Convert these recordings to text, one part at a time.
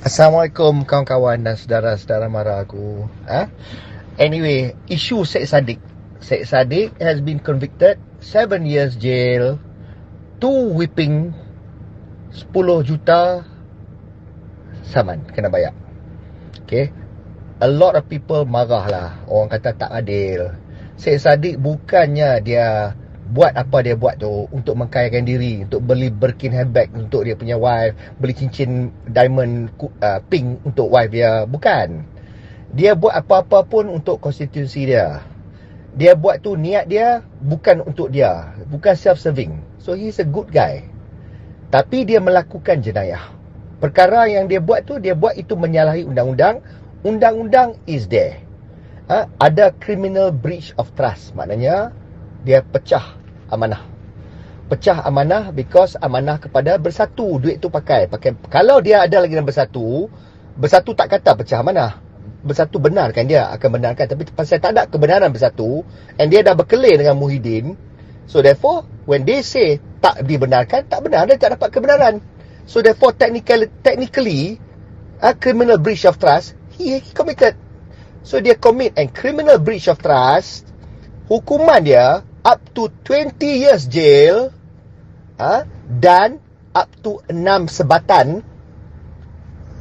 Assalamualaikum kawan-kawan dan saudara-saudara mara aku. Anyway, isu Syed Saddiq. Syed Saddiq has been convicted 7 years jail, 2 whipping, 10 juta saman kena bayar. Okay, a lot of people marah lah. Orang kata tak adil. Syed Saddiq bukannya dia buat apa dia buat tu untuk mengkayakan diri, untuk beli Birkin handbag untuk dia punya wife, beli cincin diamond pink untuk wife dia. Bukan. Dia buat apa-apa pun untuk konstitusi dia. Dia buat tu, niat dia bukan untuk dia, bukan self-serving. So he's a good guy. Tapi dia melakukan jenayah. Perkara yang dia buat tu, dia buat itu menyalahi undang-undang. Undang-undang is there. Ada criminal breach of trust. Maknanya dia pecah amanah. Pecah amanah because amanah kepada Bersatu. Duit tu pakai. Kalau dia ada lagi dalam Bersatu tak kata pecah amanah. Bersatu benarkan, dia akan benarkan. Tapi pasal tak ada kebenaran Bersatu, and dia dah berkelir dengan Muhyiddin, so therefore when they say tak dibenarkan, tak benar, dia tak dapat kebenaran. So therefore technically a criminal breach of trust he committed. So dia commit and criminal breach of trust, hukuman dia up to 20 years jail, dan up to 6 sebatan.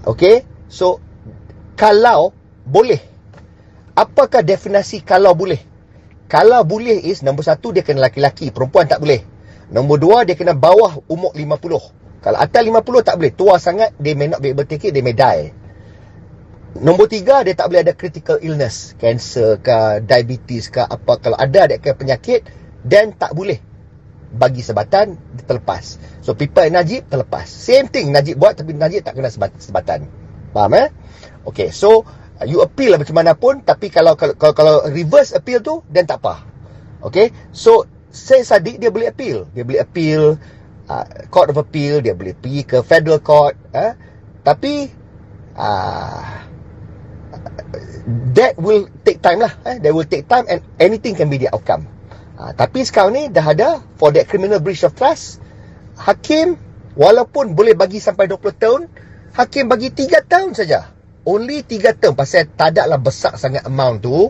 Okay, so kalau boleh, apakah definisi kalau boleh? Kalau boleh is, nombor 1 dia kena laki-laki, perempuan tak boleh. Nombor 2 dia kena bawah umur 50. Kalau atas 50 tak boleh, tua sangat they may not be able to take it, they may die. Nombor 3, dia tak boleh ada critical illness, cancer ke, diabetes ke apa. Kalau ada dia akan penyakit, then tak boleh bagi sebatan, terlepas. So people Najib terlepas. Same thing Najib buat, tapi Najib tak kena sebatan. Faham Okay, so you appeal lah macam mana pun, tapi kalau reverse appeal tu, then tak apa. Okay, so Syed Saddiq dia boleh appeal. Dia boleh appeal Court of Appeal, dia boleh pergi ke Federal Court, tapi that will take time lah. That will take time, and anything can be the outcome. Tapi sekarang ni dah ada for that criminal breach of trust. Hakim walaupun boleh bagi sampai 20 tahun, hakim bagi 3 tahun saja. Only 3 tahun, pasal tak ada lah besar sangat amount tu,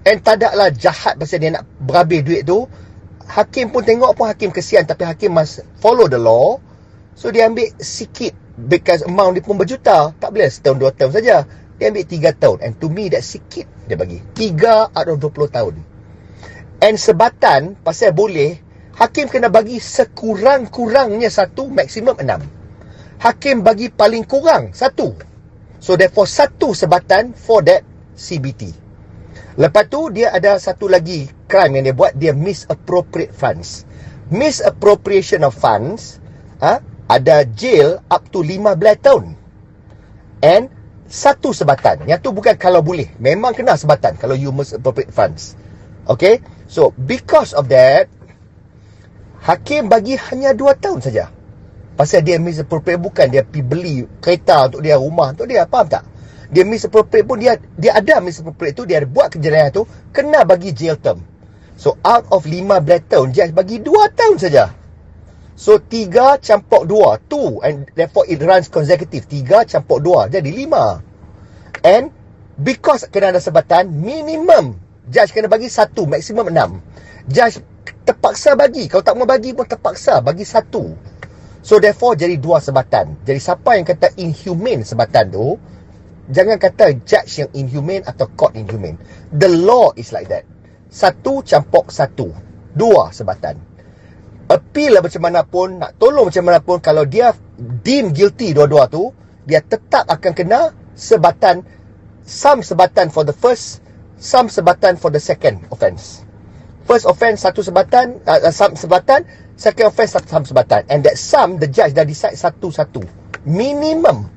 and tak ada lah jahat pasal dia nak berhabis duit tu. Hakim pun tengok pun hakim kesian, tapi hakim must follow the law. So dia ambil sikit, because amount dia pun berjuta. Tak boleh setahun 2 tahun saja. Dia ambil 3 tahun, and to me that sikit dia bagi. 3 out of 20 tahun. And sebatan, pasal boleh, hakim kena bagi sekurang-kurangnya 1, maksimum 6. Hakim bagi paling kurang 1. So therefore 1 sebatan for that CBT. Lepas tu dia ada satu lagi crime yang dia buat, dia misappropriate funds. Misappropriation of funds, ada jail up to 15 tahun. And 1 sebatan. Yang tu bukan kalau boleh, memang kena sebatan kalau you misappropriate funds. Okay, so because of that, hakim bagi hanya 2 tahun saja. Pasal dia misappropriate, bukan dia pergi beli kereta untuk dia, rumah untuk dia, faham tak? Dia misappropriate pun, dia ada misappropriate tu, dia ada buat kejadian tu, kena bagi jail term. So out of 15 tahun, judge bagi 2 tahun saja. So 3 campur 2, 2, and therefore it runs consecutive. 3 campur 2 jadi 5. And because kena ada sebatan, minimum judge kena bagi 1, maksimum 6. Judge terpaksa bagi, kalau tak mau bagi pun terpaksa bagi 1. So therefore jadi 2 sebatan. Jadi siapa yang kata inhumane sebatan tu, jangan kata judge yang inhumane atau court inhumane. The law is like that. 1 campur 1, 2 sebatan. Appeal lah macam mana pun, nak tolong macam mana pun, kalau dia deem guilty dua-dua tu, dia tetap akan kena sebatan. Some sebatan for the first, some sebatan for the second offence. First offence 1 sebatan, some sebatan. Second offence 1 sebatan. And that sum, the judge dah decide 1-1 minimum.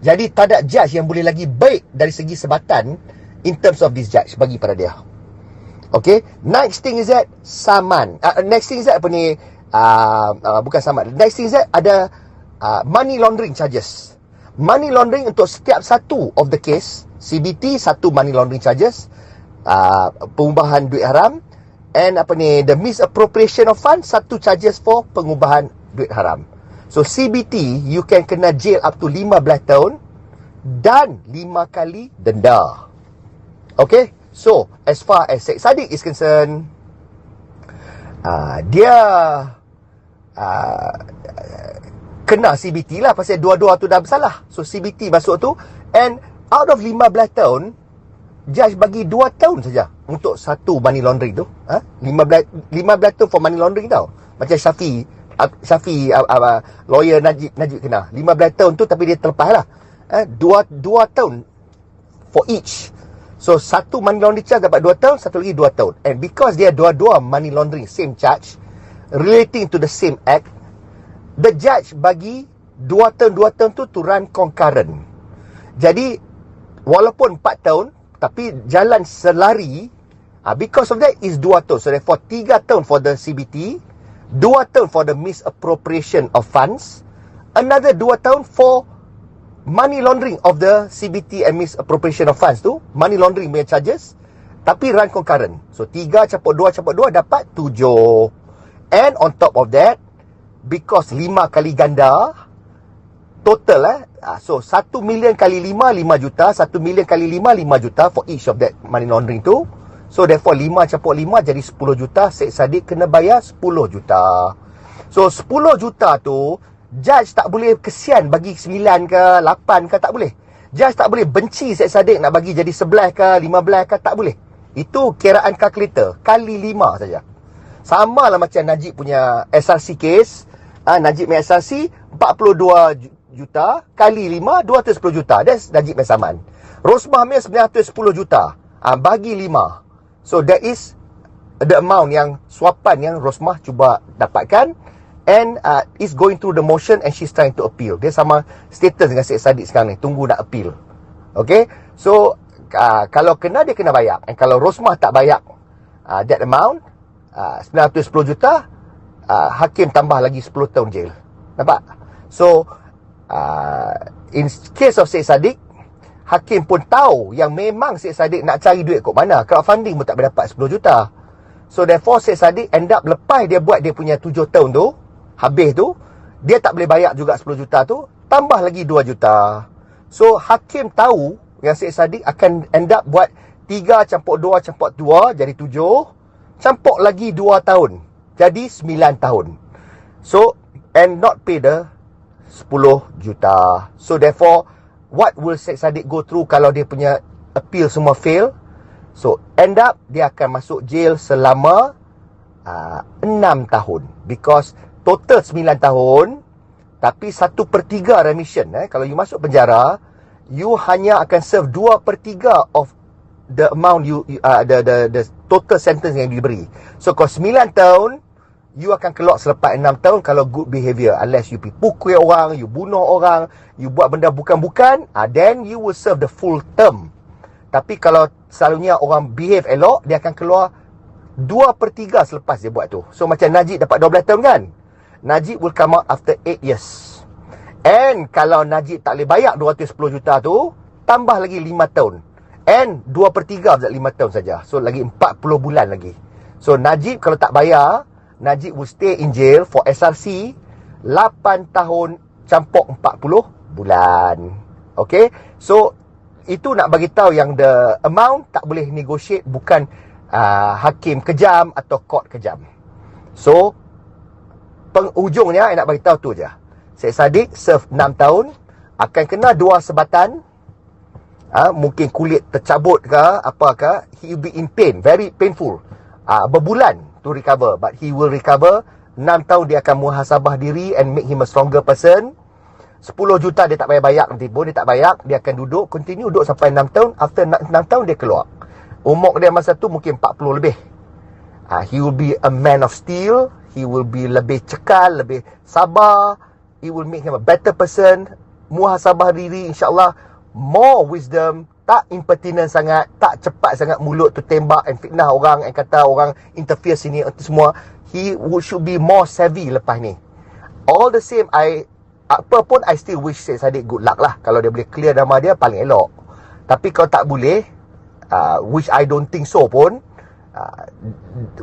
Jadi tak ada judge yang boleh lagi baik dari segi sebatan in terms of this judge bagi pada dia. Okay, next thing is that saman. Next thing is that apa ni, bukan saman. Next thing is that ada money laundering charges. Money laundering untuk setiap satu of the case, CBT 1 money laundering charges, pengubahan duit haram, and the misappropriation of funds, 1 charges for pengubahan duit haram. So CBT, you can kena jail up to 15 tahun. dan 5 kali denda. Okay, so as far as Syed Saddiq is concerned, dia kena CBT lah, pasal dua-dua tu dah bersalah. So CBT masuk tu, and out of 15 tahun, judge bagi 2 tahun saja untuk satu money laundering tu. 15 tahun for money laundering tau. Macam Syafi, lawyer Najib kena 15 tahun tu, tapi dia terlepas lah. 2 tahun for each. So satu money laundering charge dapat 2 tahun, satu lagi 2 tahun. And because dia dua-dua money laundering same charge, relating to the same act, the judge bagi 2 tahun tu to run concurrent. Jadi walaupun 4 tahun, tapi jalan selari, because of that is 2 tahun. So therefore 3 tahun for the CBT, 2 tahun for the misappropriation of funds, another 2 tahun for money laundering of the CBT and misappropriation of funds tu, money laundering punya charges, tapi run concurrent. So 3 campur 2 dapat 7. And on top of that, because 5 kali ganda total, so 1 million kali 5 juta, 1 million kali 5 juta for each of that money laundering tu. So therefore 5 campur 5 jadi 10 juta. Syed Saddiq kena bayar 10 juta. So 10 juta tu judge tak boleh kesian bagi 9 ke 8 ke, tak boleh. Judge tak boleh benci Syed Saddiq nak bagi jadi 11 ke 15 ke, tak boleh. Itu kiraan kalkulator kali 5 saja. Sama lah macam Najib punya SRC case. Najib punya SRC 42 juta kali 5 210 juta. That's Najib punya saman. Rosmah punya 910 juta. Bagi 5. So that is the amount yang suapan yang Rosmah cuba dapatkan. And is going through the motion and she's trying to appeal. Dia sama status dengan Syed Saddiq sekarang ni, tunggu nak appeal. Okay, so kalau kena, dia kena bayar. And kalau Rosmah tak bayar that amount, 910 juta, hakim tambah lagi 10 tahun jail. Nampak? So in case of Syed Saddiq, hakim pun tahu yang memang Syed Saddiq nak cari duit kat mana. Crowdfunding pun tak boleh dapat 10 juta. So therefore Syed Saddiq end up, lepas dia buat dia punya 7 tahun tu, habis tu, dia tak boleh bayar juga 10 juta tu, tambah lagi 2 juta. So hakim tahu yang Syed Saddiq akan end up buat 3 campur 2 campur 2 jadi 7, campur lagi 2 tahun jadi 9 tahun. So and not pay the 10 juta. So therefore what will Syed Saddiq go through kalau dia punya appeal semua fail? So end up dia akan masuk jail selama 6 tahun. Because total 9 tahun, tapi 1/3 remission. Kalau you masuk penjara, you hanya akan serve 2/3 of the amount the total sentence yang diberi. So kalau 9 tahun, you akan keluar selepas 6 tahun kalau good behaviour. Unless you pukul orang, you bunuh orang, you buat benda bukan-bukan, then you will serve the full term. Tapi kalau selalunya orang behave elok, dia akan keluar 2/3 selepas dia buat tu. So macam Najib dapat 12 tahun kan, Najib will come out after 8 years. And kalau Najib tak boleh bayar 210 juta tu, tambah lagi 5 tahun. And 2/3 of that 5 tahun saja. So lagi 40 bulan lagi. So Najib kalau tak bayar, Najib will stay in jail for SRC 8 tahun campur 40 bulan. Okay, so itu nak bagi tahu yang the amount tak boleh negotiate, bukan hakim kejam atau court kejam. So penghujungnya nak bagi tahu tu je. Syed Saddiq serve 6 tahun, akan kena 2 sebatan. Mungkin kulit tercabut ke apa ke, he will be in pain, very painful. Berbulan to recover, but he will recover. 6 tahun dia akan muhasabah diri and make him a stronger person. 10 juta dia tak payah bayar nanti pun, dia tak bayar, dia akan duduk, continue duduk sampai 6 tahun. After 6 tahun dia keluar. Umur dia masa tu mungkin 40 lebih. He will be a man of steel. He will be lebih cekal, lebih sabar. It will make him a better person. Muhasabah diri, insyaAllah. More wisdom. Tak impertinent sangat. Tak cepat sangat mulut tu tembak and fitnah orang and kata orang interfere sini itu semua. He should be more savvy lepas ni. All the same, apa pun I still wish Syed Saddiq good luck lah. Kalau dia boleh clear nama dia, paling elok. Tapi kalau tak boleh, which I don't think so pun,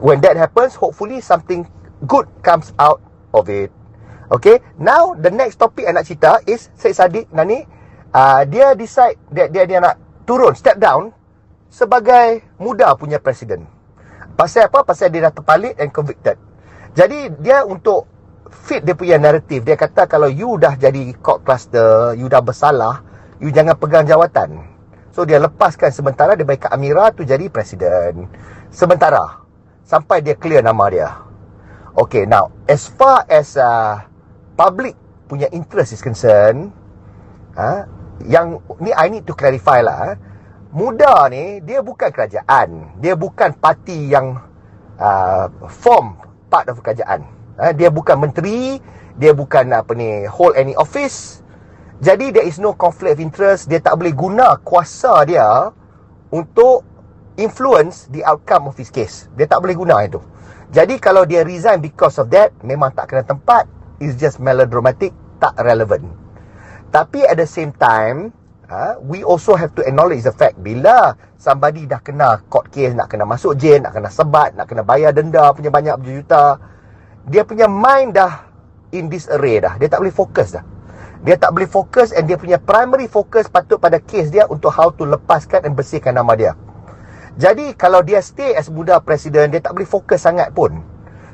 when that happens, hopefully something good comes out of it. Okay, now the next topic I nak cerita is Syed Saddiq ni Dia decide dia nak turun, step down sebagai muda punya presiden. Pasal apa? Pasal dia dah terpalit and convicted. Jadi dia untuk fit dia punya naratif, dia kata kalau you dah jadi court cluster, you dah bersalah, you jangan pegang jawatan. So dia lepaskan sementara, dia bagi kat Amira tu jadi presiden sementara sampai dia clear nama dia. Okay, now as far as public punya interest is concerned, yang ni I need to clarify lah. Muda ni dia bukan kerajaan, dia bukan parti yang form part of kerajaan. Dia bukan menteri, dia bukan hold any office. Jadi there is no conflict of interest. Dia tak boleh guna kuasa dia untuk influence the outcome of his case. Dia tak boleh guna itu. Jadi kalau dia resign because of that, memang tak kena tempat. It's just melodramatic, tak relevant. Tapi at the same time, we also have to acknowledge the fact, bila somebody dah kena court case, nak kena masuk jail, nak kena sebat, nak kena bayar denda punya banyak berjuta, dia punya mind dah in disarray dah. Dia tak boleh fokus dah. Dia tak boleh fokus, and dia punya primary focus patut pada case dia untuk how to lepaskan dan bersihkan nama dia. Jadi kalau dia stay as muda presiden, dia tak boleh fokus sangat pun.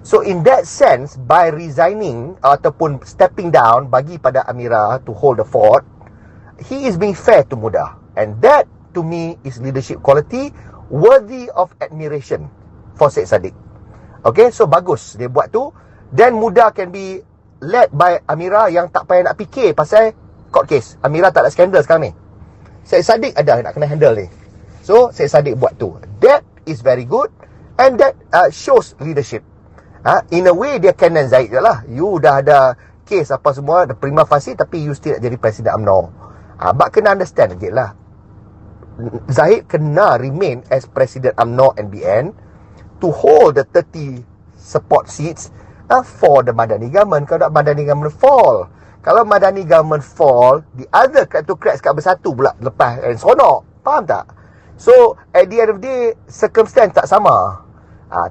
So in that sense, by resigning ataupun stepping down bagi pada Amira to hold the fort, he is being fair to Muda. And that to me is leadership quality worthy of admiration for Syed Saddiq. Okay, so bagus dia buat tu. Then Muda can be led by Amira yang tak payah nak fikir pasal court case. Amira tak ada skandal sekarang ni. Syed Saddiq ada nak kena handle ni. So Syed Saddiq buat tu. That is very good. And that shows leadership. In a way dia Kenan Zahid je lah. You dah ada case apa semua, the prima facie, tapi you still nak jadi Presiden UMNO. But kena understand again lah, Zahid kena remain as Presiden UMNO NBN to hold the 30 support seats for the Madani government. Kalau Madani government fall, kalau Madani government fall, the other kleptocrats kat bersatu pula lepas and sonok. Faham tak? So at the end of the day, circumstance tak sama.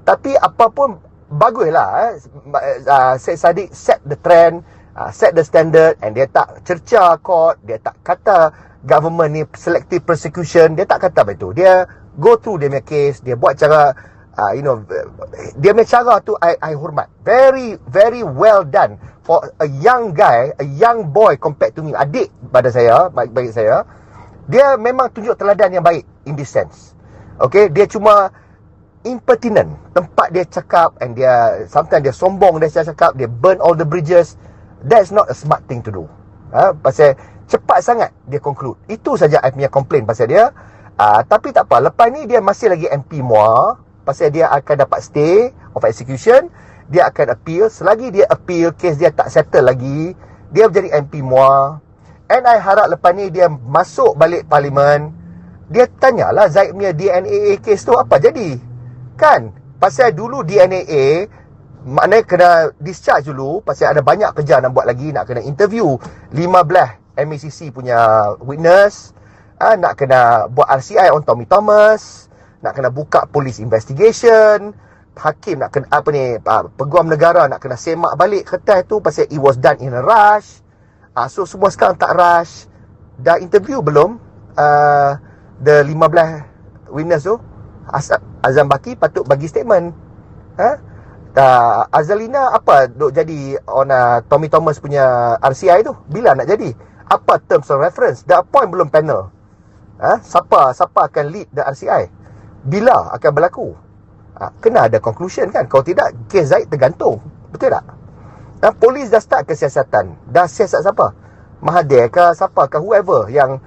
Tapi apapun baguslah. Syed Saddiq set the trend, set the standard, and dia tak cerca court, dia tak kata government ni selective prosecution, dia tak kata begitu. Dia go through dia punya case, dia buat cara dia punya cara tu I hormat. Very very well done for a young guy, a young boy compared to me, adik pada saya, bagi saya. Dia memang tunjuk teladan yang baik in this sense. Okay, dia cuma impertinent tempat dia cakap, and dia sometimes dia sombong, dia cakap dia burn all the bridges. That's not a smart thing to do. Pasal cepat sangat dia conclude. Itu saja I punya complain pasal dia. Tapi tak apa, lepas ni dia masih lagi MP MUA. Pasal dia akan dapat stay of execution. Dia akan appeal. Selagi dia appeal, case dia tak settle lagi, dia menjadi MP MUA. And I harap lepas ni dia masuk balik parlimen, dia tanyalah Zahid punya DNA case tu apa jadi. Kan? Pasal dulu DNA maknanya kena discharge dulu. Pasal ada banyak kerja nak buat lagi. Nak kena interview 15 MACC punya witness, nak kena buat RCI on Tommy Thomas, nak kena buka police investigation, hakim nak kena Peguam Negara nak kena semak balik kertas tu pasal it was done in a rush. So semua sekarang tak rush. Dah interview belum the 15 witness tu? Azam Baki patut bagi statement. Azalina apa duk jadi on Tommy Thomas punya RCI tu? Bila nak jadi? Apa terms of reference? Dah appoint belum panel? Siapa akan lead the RCI? Bila akan berlaku? Kena ada conclusion kan? Kalau tidak, kes Zahid tergantung. Betul tak? Polis dah start kesiasatan. Dah siasat siapa? Mahathir ke siapa ke whoever yang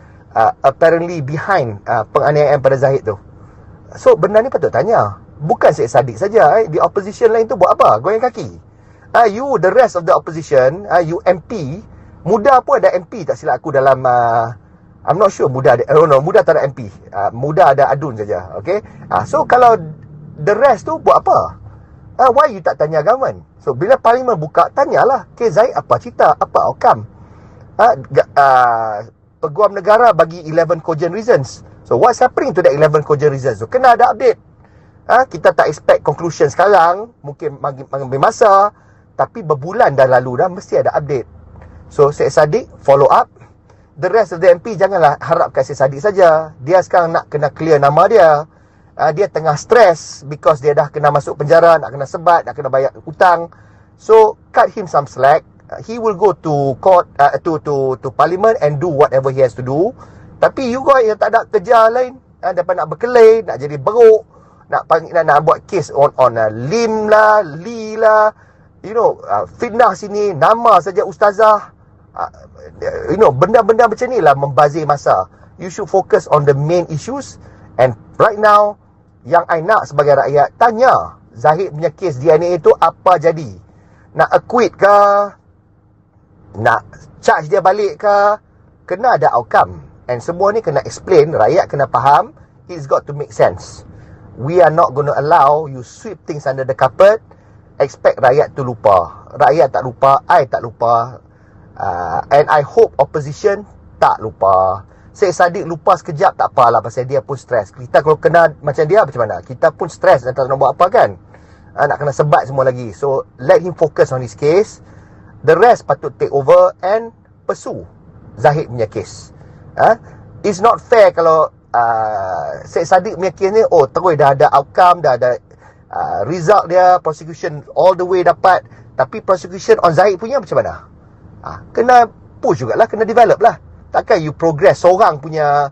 apparently behind penganiayaan pada Zahid tu. So benda ni patut tanya. Bukan Syed Saddiq saja. The opposition lain tu buat apa? Goyang kaki. You the rest of the opposition, you MP, Muda pun ada MP tak silap aku dalam I'm not sure Muda ada, Muda tak ada MP. Muda ada Adun saja. Okay. So kalau the rest tu buat apa? Why you tak tanya government? So bila parlimen buka, tanyalah ke Zahid apa cerita, apa outcome. Peguam Negara bagi 11 cogent reasons. So what's happening to that 11 cogent reasons? So kena ada update. Kita tak expect conclusion sekarang, mungkin mengambil masa, tapi berbulan dah lalu dah, mesti ada update. So Syed Saddiq follow up. the rest of the MP janganlah harapkan Syed Saddiq saja. Dia sekarang nak kena clear nama dia. Dia tengah stres because dia dah kena masuk penjara, nak kena sebat, nak kena bayar hutang. So cut him some slack. He will go to court, to parliament and do whatever he has to do. Tapi you guys yang tak ada kerja lain, dapat nak berkelai, nak jadi beruk, nak buat kes on Lim lah, Lee lah, fitnah sini, nama saja ustazah, benda-benda macam ni lah membazir masa. You should focus on the main issues. And right now, yang I nak sebagai rakyat, tanya Zahid punya kes DNA itu apa jadi. Nak acquit ke, nak charge dia balik ke, kena ada outcome. And semua ni kena explain, rakyat kena faham. It's got to make sense. We are not going to allow you sweep things under the carpet, expect rakyat to lupa. Rakyat tak lupa, I tak lupa, and I hope opposition tak lupa. Syed Saddiq lupa sekejap tak apalah, pasal dia pun stres. Kita kalau kena macam dia macam mana? Kita pun stres dan tak nak buat apa kan. Nak kena sebat semua lagi. So let him focus on his case. The rest patut take over and pursue Zahid punya case. It's not fair kalau Syed Saddiq punya case ni terus dah ada outcome, dah ada result dia, prosecution all the way dapat, tapi prosecution on Zahid punya macam mana? Kena push jugalah, kena develop lah. Takkan you progress seorang punya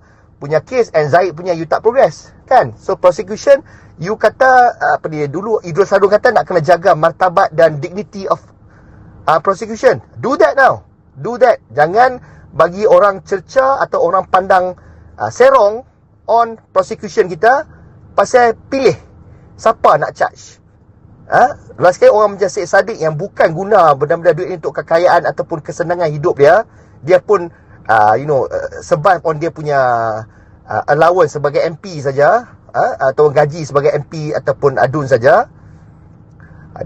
case and Zahid punya you tak progress kan? So prosecution, you kata dulu Idrus Harun kata nak kena jaga martabat dan dignity of prosecution. Do that now. Do that. Jangan bagi orang cerca atau orang pandang serong on prosecution kita pasal pilih siapa nak charge. Last kali orang macam Syed Saddiq yang bukan guna benda-benda duit ni untuk kekayaan ataupun kesenangan hidup dia, dia pun survive on dia punya allowance sebagai MP saja, atau gaji sebagai MP ataupun adun saja.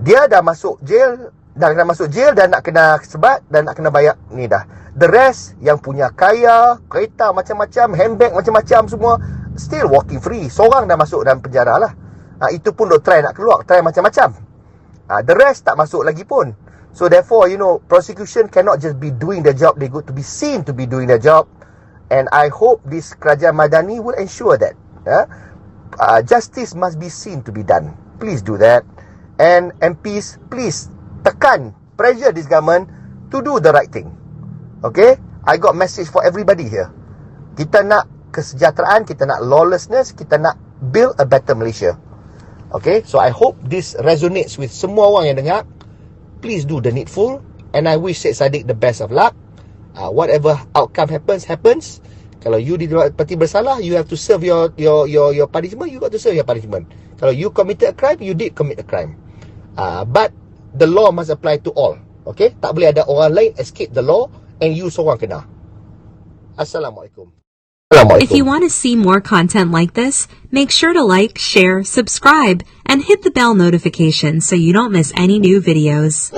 Dia dah masuk jail, dan nak kena sebat dan nak kena bayar ni dah. The rest yang punya kaya, kereta macam-macam, handbag macam-macam semua, still walking free. Seorang dah masuk dalam penjara lah. Itu pun dok try nak keluar, try macam-macam. The rest tak masuk lagi pun. So therefore, prosecution cannot just be doing their job. They got to be seen to be doing their job. And I hope this Kerajaan Madani will ensure that. Justice must be seen to be done. Please do that. And MPs, please tekan, pressure this government to do the right thing. Okay? I got message for everybody here. Kita nak kesejahteraan, kita nak lawlessness, kita nak build a better Malaysia. Okay? So I hope this resonates with semua orang yang dengar. Please do the needful, and I wish Syed Saddiq the best of luck. Whatever outcome happens. Kalau you didapati bersalah, you have to serve your punishment. You got to serve your punishment. Kalau you committed a crime, you did commit a crime. But the law must apply to all. Okay? Tak boleh ada orang lain escape the law and you seorang kena. Assalamualaikum. If you want to see more content like this, make sure to like, share, subscribe, and hit the bell notification so you don't miss any new videos.